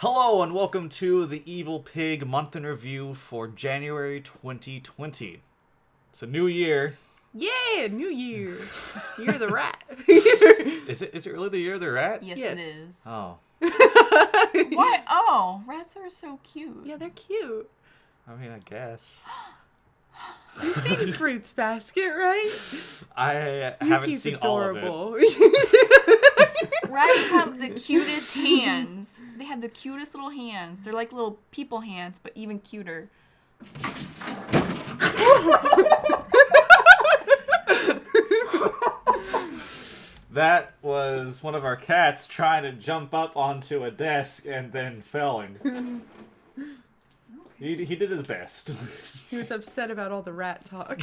Hello and welcome to the Evil Pig month in review for January 2020. It's a new year. Yeah, New Year. Year of the rat. Is it really the year of the rat? Yes, Yes. it is. Oh, What? Oh, rats are so cute. Yeah, they're cute. I mean, I guess. You've seen Fruits Basket, right? I haven't Yuki's seen adorable. all of it. Rats have the cutest hands. They have the cutest little hands. They're like little people hands, but even cuter. That was one of our cats trying to jump up onto a desk and then failing. He did his best. He was upset about all the rat talk.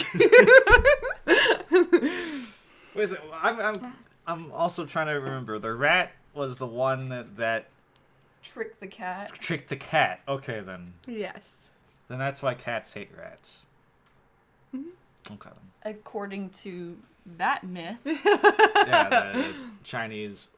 Wait a second, I'm also trying to remember. The rat was the one that Trick the cat. tricked the cat. Okay, then. Yes. Then that's why cats hate rats. Okay. According to that myth. Yeah, the Chinese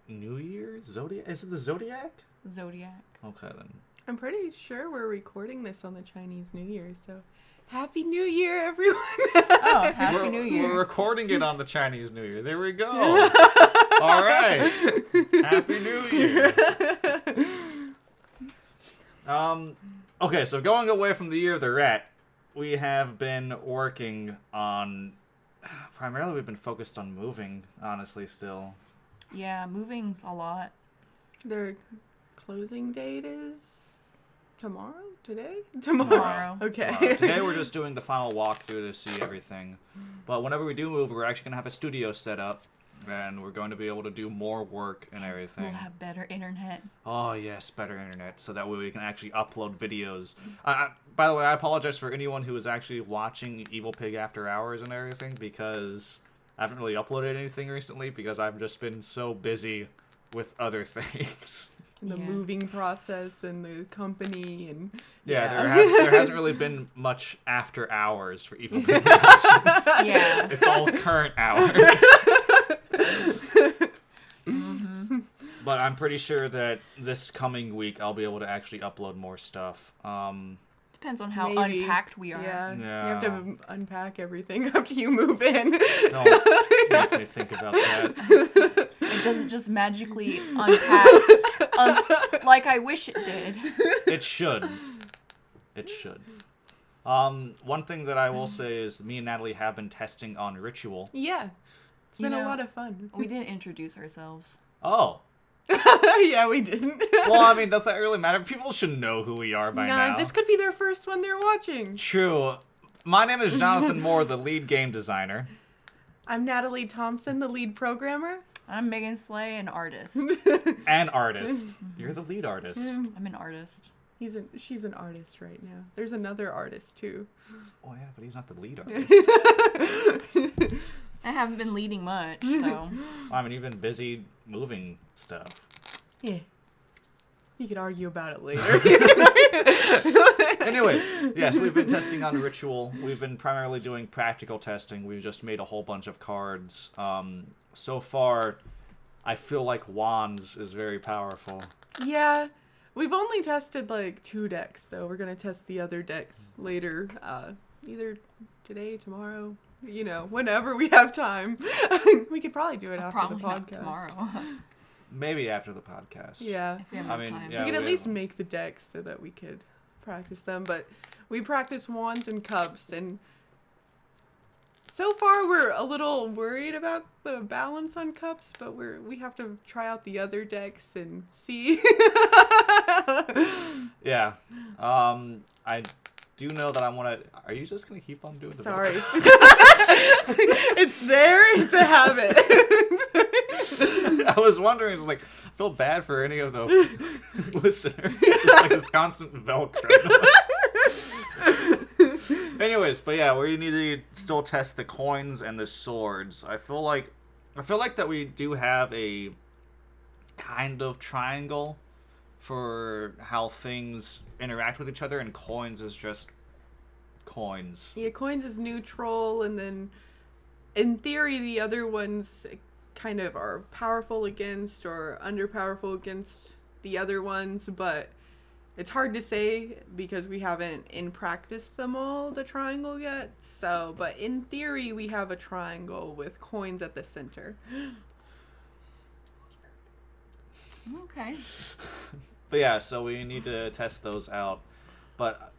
New Year? Zodiac? Is it the Zodiac? Zodiac. Okay, then. I'm pretty sure we're recording this on the Chinese New Year, so Happy New Year, everyone. Oh, Happy New We're Year. recording it on the Chinese New Year. There we go. All right. Happy New Year. Okay, so going away from the year of the rat, we have been working on... Primarily, we've been focused on moving, honestly, still. Yeah, moving's a lot. Their closing date is tomorrow? Today? Tomorrow. Okay. Today we're just doing the final walkthrough to see everything. But whenever we do move, we're actually going to have a studio set up. And we're going to be able to do more work and everything. We'll have better internet. Oh, yes, better internet. So that way we can actually upload videos. By the way, I apologize for anyone who is actually watching Evil Pig After Hours and everything. Because I haven't really uploaded anything recently. Because I've just been so busy with other things. The Yeah. moving process and the company and There hasn't really been much after hours for Evil Pig. Yeah. It's all current hours. But I'm pretty sure that this coming week I'll be able to actually upload more stuff. Depends on how Maybe. unpacked we are. Yeah. Yeah. You have to unpack everything after you move in. Don't make me think about that. It doesn't just magically unpack like I wish it did. It should. It should. One thing that I will say is me and Natalie have been testing on Ritual. Yeah. It's been You a know, lot of fun. We didn't introduce ourselves. Oh. Yeah, we didn't. Well, I mean, does that really matter? People should know who we are by now. This could be their first one they're watching. True. My name is Jonathan Moore, the lead game designer. I'm Natalie Thompson, the lead programmer. I'm Megan Slay, an artist. And artist. You're the lead artist. I'm an artist. She's an artist right now. There's another artist too. Oh yeah, but he's not the lead artist. I haven't been leading much, so. I mean, you've been busy moving stuff. Yeah. You could argue about it later. Anyways, yes, we've been testing on Ritual. We've been primarily doing practical testing. We've just made a whole bunch of cards. So far, I feel like Wands is very powerful. Yeah. We've only tested like 2 decks though. We're gonna test the other decks later. Either today, tomorrow, whenever we have time. We could probably do it after Probably the not podcast. tomorrow. Maybe after the podcast. Yeah. If we have I enough mean, time. yeah. We could at we- least make the decks so that we could practice them, but we practice wands and cups, and so far we're a little worried about the balance on cups, but we have to try out the other decks and see. Yeah. I do know that I want to... Are you just going to keep on doing the... Sorry. It's there to have it. I was wondering, it's like, I feel bad for any of the listeners. Just like this constant Velcro. Anyways, but yeah, we need to still test the coins and the swords. I feel like that we do have a kind of triangle for how things interact with each other, and coins is just coins. Yeah, coins is neutral, and then in theory the other ones kind of are powerful against or under powerful against the other ones, but it's hard to say because we haven't in practice them all, the triangle yet. So, but in theory, we have a triangle with coins at the center. Okay. But yeah, so we need to test those out. But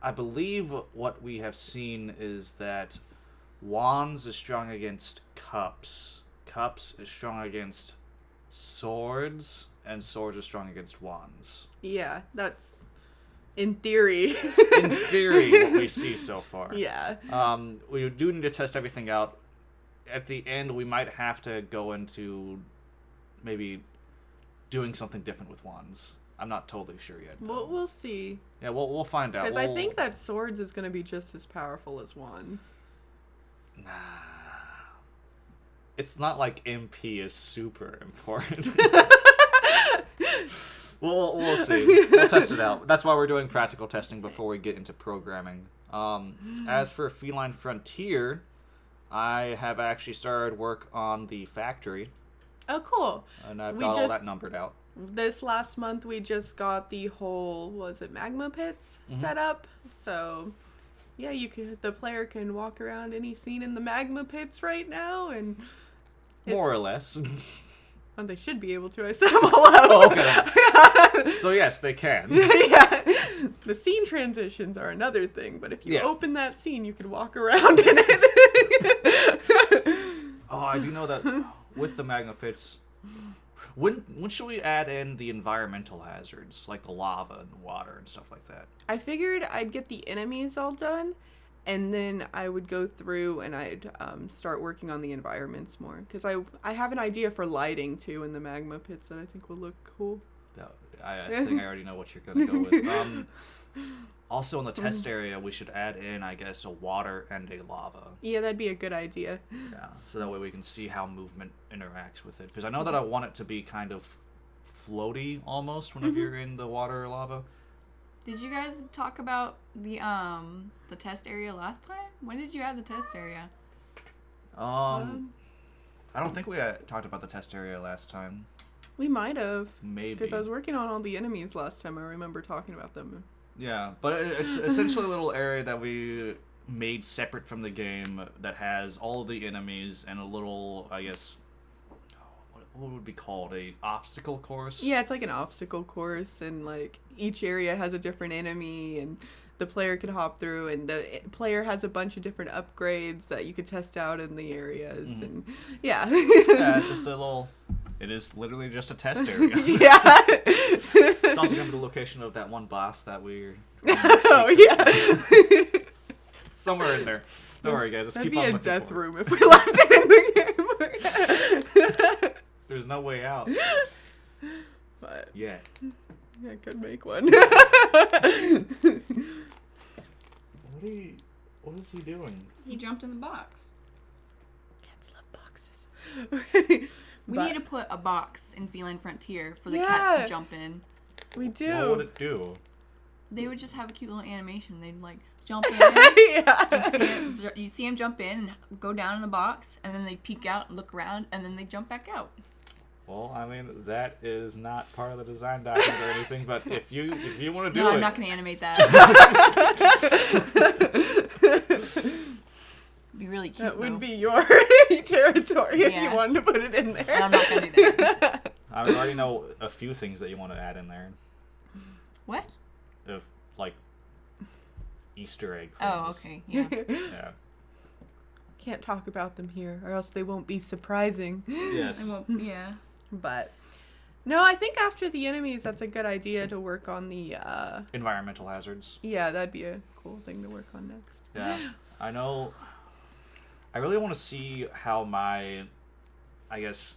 I believe what we have seen is that wands is strong against cups. Cups is strong against swords, and swords are strong against wands. Yeah, that's in theory. In theory, what we see so far. Yeah. We do need to test everything out. At the end, we might have to go into maybe doing something different with wands. I'm not totally sure yet. We'll see. Yeah, we'll find out. Because I think that swords is going to be just as powerful as wands. Nah. It's not like MP is super important. We'll see. We'll test it out. That's why we're doing practical testing before we get into programming. As for Feline Frontier, I have actually started work on the factory. Oh, cool. And I've got all that numbered out. This last month, we just got the whole, magma pits set up. So, yeah, the player can walk around any scene in the magma pits right now, and more or less. Well, they should be able to. I set them all up. Oh, okay. So yes, they can. Yeah. The scene transitions are another thing, but if you open that scene, you can walk around in it. Oh, I do know that with the magma pits. When should we add in the environmental hazards, like the lava and the water and stuff like that? I figured I'd get the enemies all done, and then I would go through and I'd start working on the environments more. Because I have an idea for lighting, too, in the magma pits that I think will look cool. I think I already know what you're going to go with. Also, in the test area, we should add in, I guess, a water and a lava. Yeah, that'd be a good idea. Yeah, so that way we can see how movement interacts with it. Because I know that I want it to be kind of floaty, almost, whenever you're in the water or lava. Did you guys talk about the test area last time? When did you add the test area? I don't think we talked about the test area last time. We might have. Maybe. Because I was working on all the enemies last time. I remember talking about them. Yeah, but it's essentially a little area that we made separate from the game that has all of the enemies and a little, I guess, what would be called? A obstacle course? Yeah, it's like an obstacle course, and like each area has a different enemy, and the player can hop through, and the player has a bunch of different upgrades that you could test out in the areas, and yeah. Yeah, it's just a little... It is literally just a test area. Yeah. It's also going to be the location of that one boss that we're... Oh, yeah. Somewhere in there. Don't worry, guys. Let's That'd keep on looking be a death for it. room if we left it in the game. There's no way out. But Yeah. I could make one. What is he doing? He jumped in the box. Cats love boxes. We need to put a box in Feline Frontier for the cats to jump in. We do. What would it do? They would just have a cute little animation. They'd like jump in. Yeah. You see him jump in and go down in the box, and then they peek out and look around, and then they jump back out. Well, I mean, that is not part of the design document or anything, but if you want to do No, it... I'm not going to animate that. It'd be really cute, That would though. be your territory if you wanted to put it in there. And I'm not going to do that. I already know a few things that you want to add in there. What? Of, like, Easter egg things. Oh, okay. Yeah. Yeah. Can't talk about them here, or else they won't be surprising. Yes. Yeah. But no, I think after the enemies, that's a good idea to work on the. Environmental hazards. Yeah, that'd be a cool thing to work on next. Yeah. I know. I really want to see how my, I guess,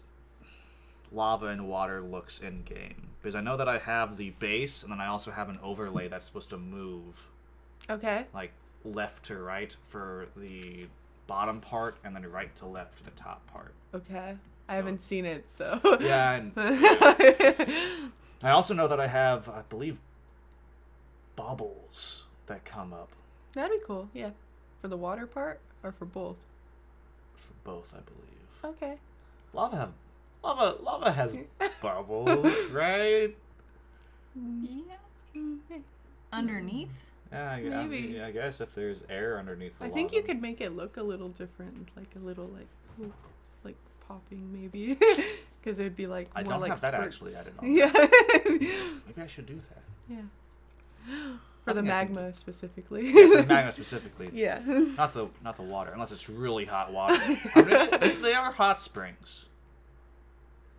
lava and water looks in game. Because I know that I have the base, and then I also have an overlay that's supposed to move. Okay. Like, left to right for the bottom part, and then right to left for the top part. Okay. I haven't seen it, so. Yeah, and I also know that I have, I believe, bubbles that come up. That'd be cool, yeah. For the water part, or for both? For both, I believe. Okay. Lava has bubbles, right? Yeah. Underneath? Yeah, Maybe. I guess if there's air underneath. I think you could make it look a little different, like a little like popping maybe, because it'd be like I more don't like have that spurts. actually. I didn't know. Yeah. Maybe I should do that. Yeah. For I the think I can magma specifically. Yeah, for the magma specifically. Yeah. Not the water, unless it's really hot water. I mean, they are hot springs.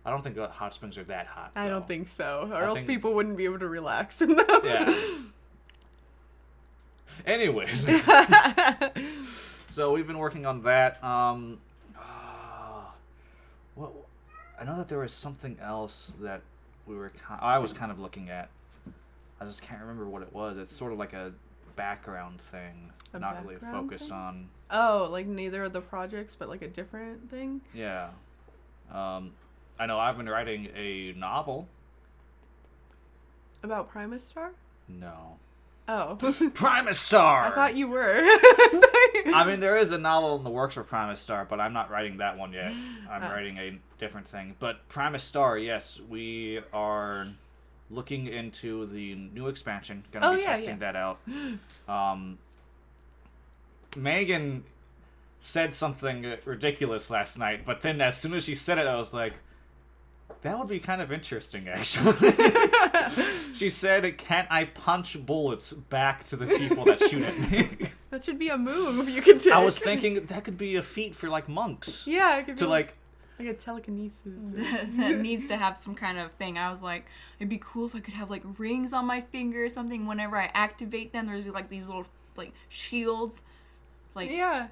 I don't think that hot springs are that hot. I don't though. think so, or I else think- people wouldn't be able to relax in them. Yeah. Anyways, so we've been working on that. What? I know that there was something else that I was kind of looking at. I just can't remember what it was. It's sort of like a background thing, A not really background focused thing? on. Oh, like neither of the projects, but like a different thing. Yeah. I know I've been writing a novel. About Primus Star? No. Oh. Primus Star! I thought you were. I mean, there is a novel in the works for Primus Star, but I'm not writing that one yet. I'm writing a different thing. But Primus Star, yes, we are looking into the new expansion. Gonna be testing that out. Megan said something ridiculous last night, but then as soon as she said it, I was like, that would be kind of interesting, actually. She said, "Can't I punch bullets back to the people that shoot at me?" That should be a move you could do. I was thinking that could be a feat for, like, monks. Yeah, it could To, be like, a telekinesis. That needs to have some kind of thing. I was like, it'd be cool if I could have like rings on my finger or something. Whenever I activate them, there's like these little like shields, like Yeah,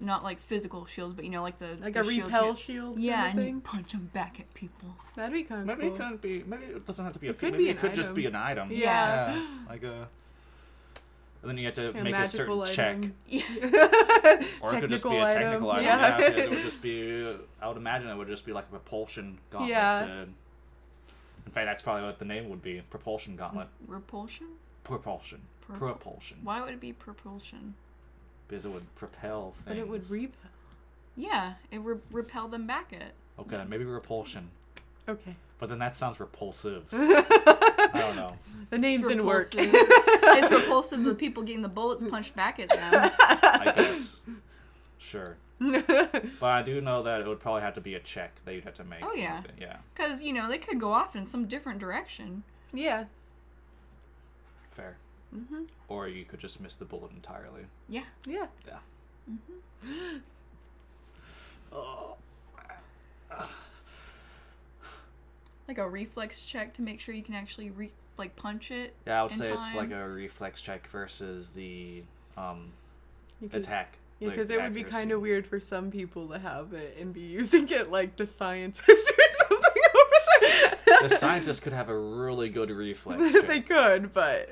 not like physical shields, but you know, like the like the a shields repel you- shield. Yeah, kind and of you thing. punch them back at people. That'd be kind of maybe cool. it couldn't be. Maybe it doesn't have to be a It feat. could Maybe be it an could just item. be an item. Yeah. Yeah, like a. And then you have to A make a certain magical check. item. Yeah. Or it could just be Technical a item, technical item. yeah. Yeah, because it would just be. I would imagine it would just be like a propulsion gauntlet. Yeah. In fact, that's probably what the name would be: propulsion gauntlet. Repulsion? Propulsion. Propulsion. Why would it be propulsion? Because it would propel things. But it would repel. Yeah, it repel them back at. Okay, then maybe repulsion. Okay. But then that sounds repulsive. I don't know. The names didn't work. It's repulsive to the people getting the bullets punched back at them. I guess. Sure. But I do know that it would probably have to be a check that you'd have to make. Oh, yeah. Yeah. Because, you know, they could go off in some different direction. Yeah. Fair. Mhm. Or you could just miss the bullet entirely. Yeah. Yeah. Yeah. Oh. Like a reflex check to make sure you can actually punch it. Yeah, I would in say it's like time. a reflex check versus the You could- attack. Yeah, like, because it would be accuracy. kind of weird for some people to have it and be using it like the scientist or something over there. The scientist could have a really good reflex check. They could, but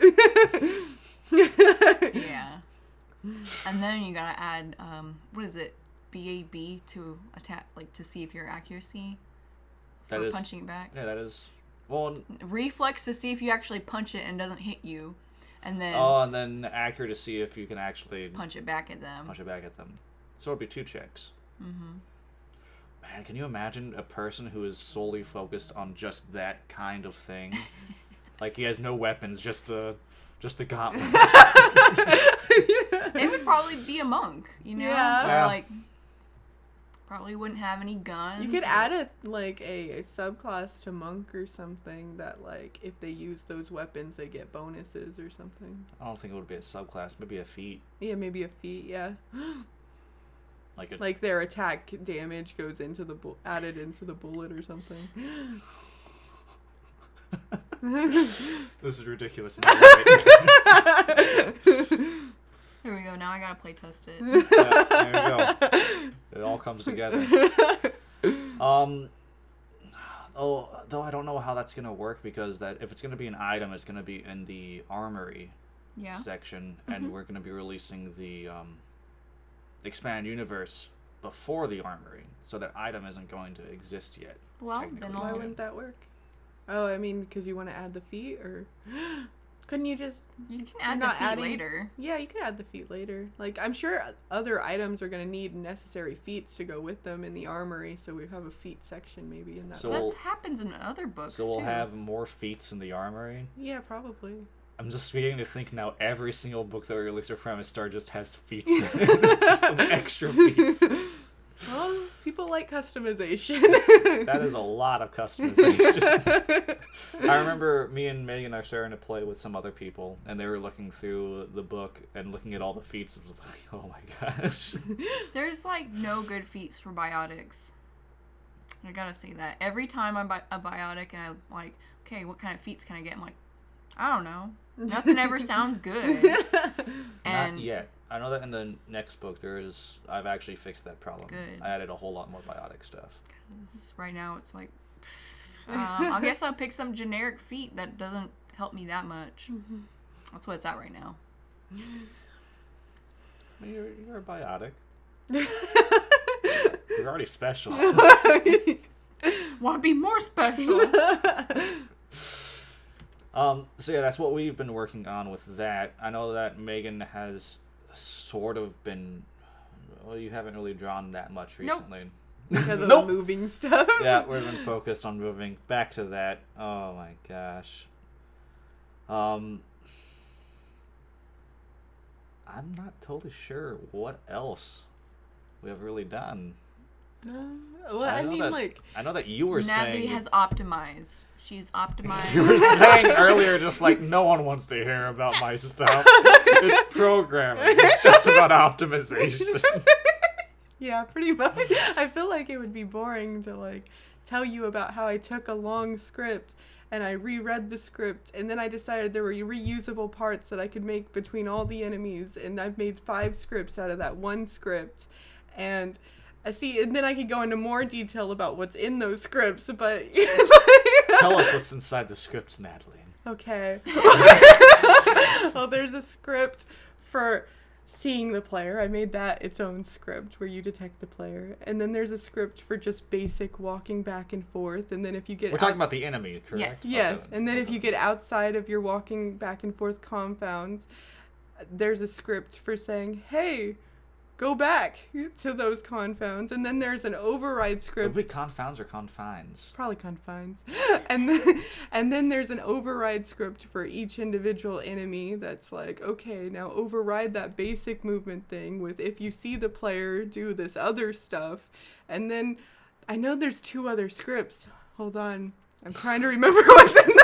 Yeah. And then you gotta add, what is it? BAB to attack, like to see if your accuracy That for is- punching it back. Yeah, that is. Well, Reflex to see if you actually punch it and doesn't hit you. And then and then accurate to see if you can actually punch it back at them. punch it back at them. So it'd be 2 checks. Mm-hmm. Man, can you imagine a person who is solely focused on just that kind of thing? Like he has no weapons, just the gauntlets. It would probably be a monk, you know? Yeah. Or, Yeah. like, probably wouldn't have any guns. you could or- add a subclass to monk or something that like if they use those weapons they get bonuses or something. I don't think it would be a subclass. Maybe a feat. Yeah, maybe a feat. Yeah, Like a like their attack damage goes into the added into the bullet or something. This is ridiculous. There we go. Now I gotta play test it. Yeah, there you go. It all comes together. Though I don't know how that's gonna work because that if it's gonna be an item, it's gonna be in the armory Yeah. section, and we're gonna be releasing the expand universe before the armory, so that item isn't going to exist yet. Well, technically. then Why I'll... wouldn't that work? Oh, I mean, because you want to add the feat, or Couldn't you just? You can add the not feet adding- later. Yeah, you could add the feat later. Like, I'm sure other items are gonna need necessary feats to go with them in the armory, so we have a feat section maybe in that. So That we'll- happens in other books So we'll too. have more feats in the armory. Yeah, probably. I'm just beginning to think now every single book that we release for Premise Star just has feats in it. Some extra feats. Well, people like customization. That is a lot of customization. I remember me and Megan are starting to play with some other people, and they were looking through the book and looking at all the feats. It was like, oh my gosh. There's like no good feats for biotics. I gotta say that. Every time I buy a biotic and I'm like, okay, what kind of feats can I get? I'm like, I don't know. Nothing ever sounds good. And Not yet. I know that in the next book I've actually fixed that problem. Good. I added a whole lot more biotic stuff. right now it's like, I guess I'll pick some generic feat that doesn't help me that much. That's what it's at right now. Well, you're a biotic. You're already special. Want to be more special? So yeah, that's what we've been working on with that. I know that Megan has sort of been. Well, you haven't really drawn that much Nope. recently. Because of Nope. the moving stuff. Yeah, we've been focused on moving back to that. Oh my gosh. I'm not totally sure what else we have really done. Well, I I know mean, that- like, I know that you were Natalie saying. has optimized. She's optimized. You were saying earlier, just like no one wants to hear about my stuff. It's programming. It's just about optimization. yeah, pretty much. I feel like it would be boring to, like, tell you about how I took a long script and I reread the script, and then I decided there were reusable parts that I could make between all the enemies, and I've made 5 scripts out of that one script. And I see, and then I could go into more detail about what's in those scripts, but Tell us what's inside the scripts, Natalie. okay. Well, there's a script for seeing the player. I made that its own script where you detect the player. And then there's a script for just basic walking back and forth. And then if you get We're talking about the enemy, correct? Yes. Yes, Okay. and then if you get outside of your walking back and forth confounds, there's a script for saying, hey, go back to those confounds. And then there's an override Would script. it be confounds or confines? Probably confines. And then there's an override script for each individual enemy that's like, okay, now override that basic movement thing with if you see the player do this other stuff. And then I know there's 2 other scripts. Hold on. I'm trying to remember what's in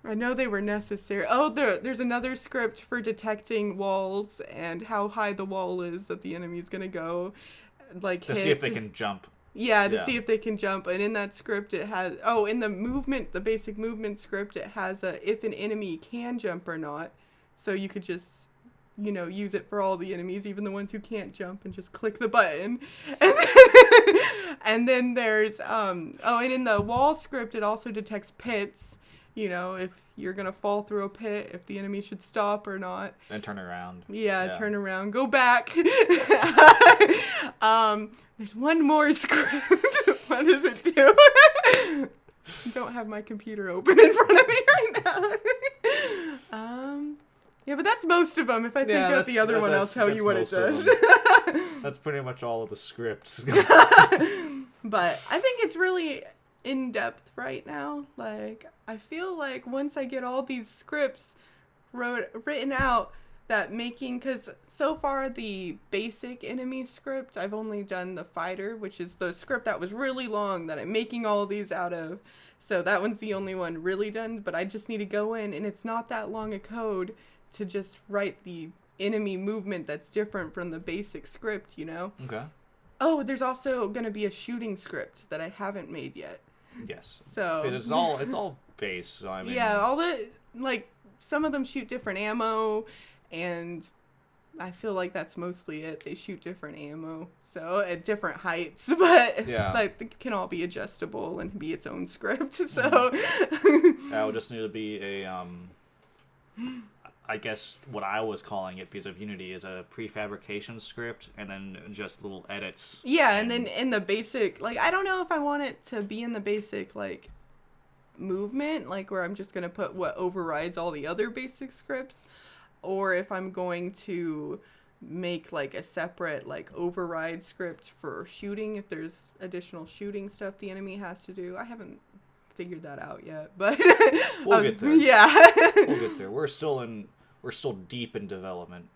I know they were necessary. Oh, there's another script for detecting walls and how high the wall is that the enemy's gonna go. Like To see if hit. they can jump. Yeah, to Yeah. see if they can jump. And in that script, it has... Oh, in the basic movement script, it has if an enemy can jump or not. So you could just, use it for all the enemies, even the ones who can't jump, and just click the button. And then there's... and in the wall script, it also detects pits. If you're going to fall through a pit, if the enemy should stop or not. And turn around. Yeah, Yeah. turn around, go back. There's one more script. What does it do? I don't have my computer open in front of me right now. Yeah, but that's most of them. If I think Yeah, of the other one, I'll tell that's you what it most of does. them. That's pretty much all of the scripts. But I think it's really in depth right now. Like, I feel like once I get all these scripts written out, that because so far the basic enemy script, I've only done the fighter, which is the script that was really long that I'm making all these out of. So that one's the only one really done, but I just need to go in, and it's not that long a code to just write the enemy movement that's different from the basic script, Okay. Oh, there's also going to be a shooting script that I haven't made yet. Yes. So It's all base. So I mean. yeah, all the some of them shoot different ammo, and I feel like that's mostly it. They shoot different ammo, so at different heights, but Yeah. it can all be adjustable and be its own script. So That would just need to be a I guess what I was calling it because of Unity is a prefabrication script and then just little edits. yeah, and then in the basic, I don't know if I want it to be in the basic movement, like where I'm just going to put what overrides all the other basic scripts, or if I'm going to make like a separate like override script for shooting if there's additional shooting stuff the enemy has to do. I haven't figured that out yet, but We'll get there. Yeah. We'll get there. We're still deep in development.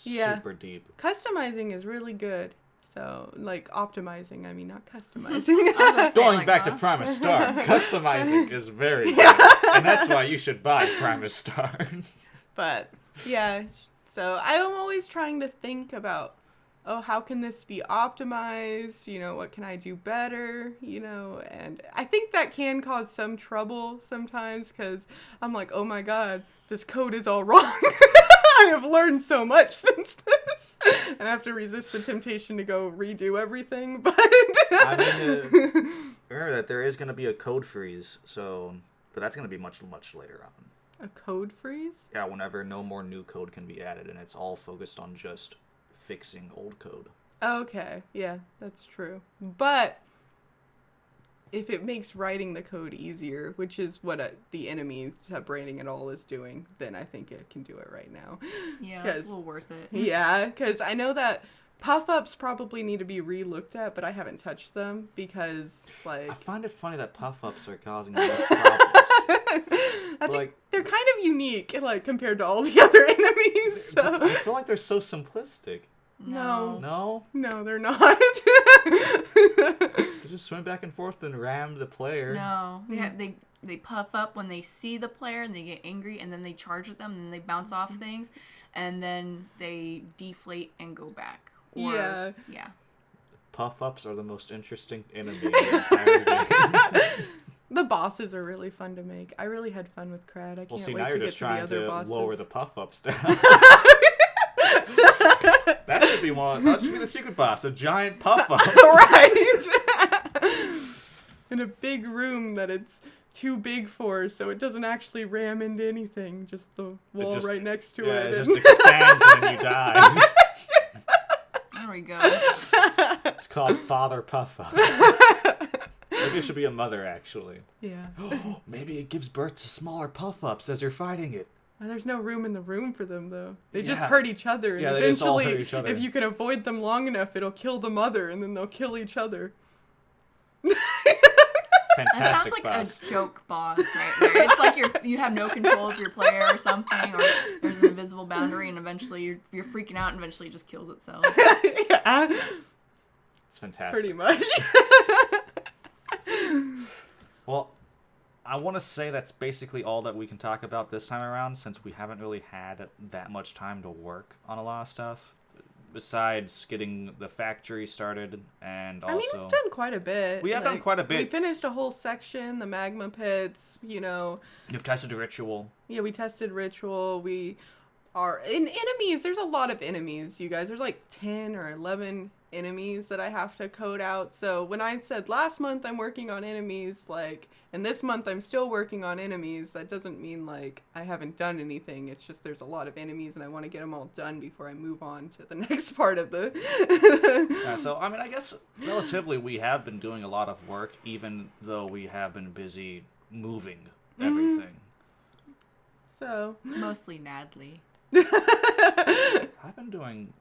Yeah. Super deep. Customizing is really good. So, like, optimizing, I mean, not customizing. I was gonna say, Going like, back to huh? Primus Star, customizing is very good. And that's why you should buy Primus Star. But, yeah, so I'm always trying to think about, oh, how can this be optimized? You know, what can I do better? You know, and I think that can cause some trouble sometimes because I'm like, oh my God, this code is all wrong. I have learned so much since this. And I have to resist the temptation to go redo everything. But I mean, remember that there is going to be a code freeze, but that's going to be much, much later on. a code freeze? Yeah, whenever no more new code can be added, and it's all focused on just fixing old code. Okay, yeah, that's true. But if it makes writing the code easier, which is what the enemy separating it all is doing, then I think it can do it right now. Yeah, it's a little worth it. Yeah, because I know that puff-ups probably need to be re-looked at, but I haven't touched them because, like... I find it funny that puff-ups are causing all these problems. That's Like, they're kind of unique, like, compared to all the other enemies, so... I feel like they're so simplistic. No. No? They're not. They just swim back and forth and ram the player. No, they puff up when they see the player and they get angry, and then they charge at them and then they bounce off things, and then they deflate and go back. Or, Yeah. Yeah. Puff-ups are the most interesting enemy in the entire game. The bosses are really fun to make. I really had fun with Crad. I can't Well, see, wait now to you're get just to the trying other to bosses. lower the puff-ups down. That should be one. That should be the secret boss, a giant puff-up. Right. In a big room that it's too big for, so it doesn't actually ram into anything. Just the wall just- right next to Yeah, it. it and- just expands and then you die. There we go. It's called Father Puff-Up. Maybe it should be a mother, actually. Yeah. Maybe it gives birth to smaller puff-ups as you're fighting it. Well, there's no room in the room for them, though. They just Yeah. hurt each other, and Yeah, they just all eventually, hurt each other. if you can avoid them long enough, it'll kill the mother, and then they'll kill each other. That sounds Fantastic like boss. a joke boss right there. It's like you have no control of your player or something, or there's an invisible boundary, and eventually you're freaking out, and eventually it just kills itself. Yeah, It's fantastic. pretty much. Well, I want to say that's basically all that we can talk about this time around, since we haven't really had that much time to work on a lot of stuff. Besides getting the factory started, and I mean, also... we've done quite a bit. We have done quite a bit. We finished a whole section, the magma pits, you know. You've tested a ritual. Yeah, we tested ritual. We are in enemies. There's a lot of enemies, you guys. There's like 10 or 11 enemies that I have to code out. So when I said last month I'm working on enemies, like, and this month I'm still working on enemies, that doesn't mean like I haven't done anything. It's just there's a lot of enemies and I want to get them all done before I move on to the next part of the... So, I mean, I guess relatively we have been doing a lot of work, even though we have been busy moving everything. So... Mostly Nadley. I've been doing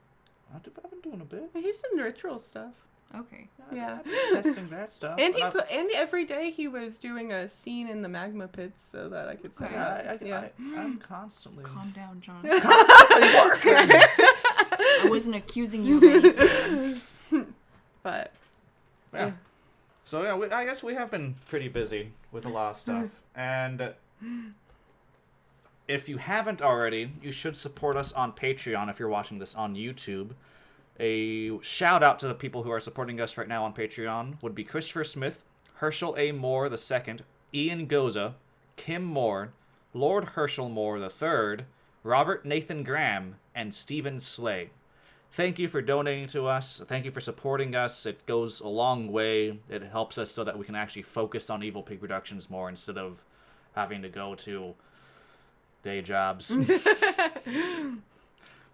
a bit. He's done ritual stuff. Okay. Yeah. I've been testing that stuff. And but and every day he was doing a scene in the magma pits so that I could set Okay. up. I'm constantly... Calm down, John. constantly working. I wasn't accusing you of anything. But Yeah. So, yeah, I guess we have been pretty busy with a lot of stuff. And if you haven't already, you should support us on Patreon if you're watching this on YouTube. A shout out to the people who are supporting us right now on Patreon would be Christopher Smith, Herschel A. Moore II, Ian Goza, Kim Moore, Lord Herschel Moore III, Robert Nathan Graham, and Stephen Slay. Thank you for donating to us. Thank you for supporting us. It goes a long way. It helps us so that we can actually focus on Evil Pig Productions more instead of having to go to day jobs.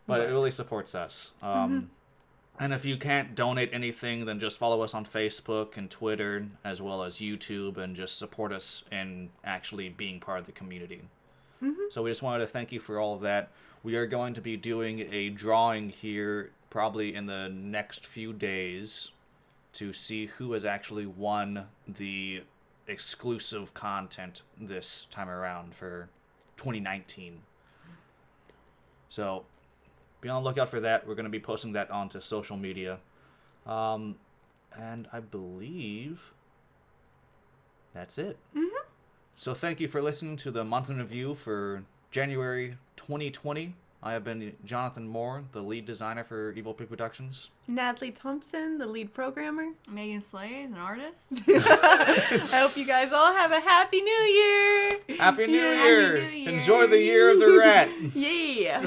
But it really supports us. And if you can't donate anything, then just follow us on Facebook and Twitter, as well as YouTube, and just support us in actually being part of the community. So we just wanted to thank you for all of that. We are going to be doing a drawing here probably in the next few days to see who has actually won the exclusive content this time around for 2019. So be on the lookout for that. We're going to be posting that onto social media. And I believe that's it. So thank you for listening to the monthly review for January 2020. I have been Jonathan Moore, the lead designer for Evil Pig Productions. Natalie Thompson, the lead programmer. Megan Slade, an artist. I hope you guys all have a happy new year. Happy New Happy Year! New Year! Enjoy the year of the rat! Yeah.